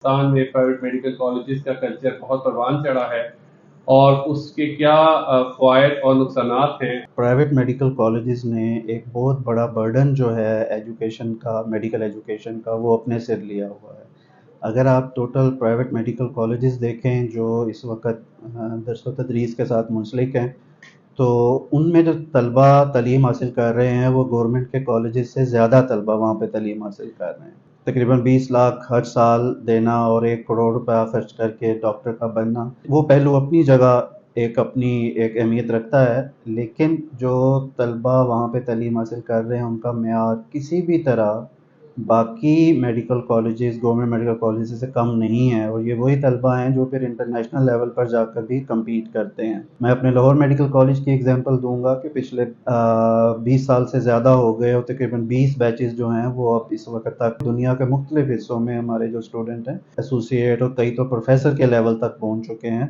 پاکستان میں private medical colleges کا culture بہت پروان چڑھا ہے اور اس کے کیا فوائد اور نقصانات ہیں؟ پرائیویٹ میڈیکل کالجز نے ایک بہت بڑا برڈن جو ہے ایجوکیشن کا، میڈیکل ایجوکیشن کا، وہ اپنے سر لیا ہوا ہے۔ اگر آپ ٹوٹل پرائیویٹ میڈیکل کالجز دیکھیں جو اس وقت درس و تدریس کے ساتھ منسلک ہیں، تو ان میں جو طلبہ تعلیم حاصل کر رہے ہیں وہ گورنمنٹ کے کالجز سے زیادہ طلبہ وہاں پہ تعلیم حاصل کر رہے ہیں۔ تقریباً 20 لاکھ ہر سال دینا اور 1 کروڑ روپیہ خرچ کر کے ڈاکٹر کا بننا، وہ پہلو اپنی جگہ اپنی ایک اہمیت رکھتا ہے، لیکن جو طلبہ وہاں پہ تعلیم حاصل کر رہے ہیں ان کا معیار کسی بھی طرح باقی medical colleges, government medical colleges سے کم نہیں ہے، اور یہ وہی طلبہ ہیں جو پھر انٹرنیشنل لیول پر جا کر بھی کمپیٹ کرتے ہیں۔ میں اپنے لاہور میڈیکل کالج کی ایگزامپل دوں گا کہ پچھلے 20 سال سے زیادہ ہو گئے اور تقریباً 20 بیچز جو ہیں وہ اب اس وقت تک دنیا کے مختلف حصوں میں ہمارے جو اسٹوڈنٹ ہیں ایسوسیٹ اور کئی تو پروفیسر کے لیول تک پہنچ چکے ہیں۔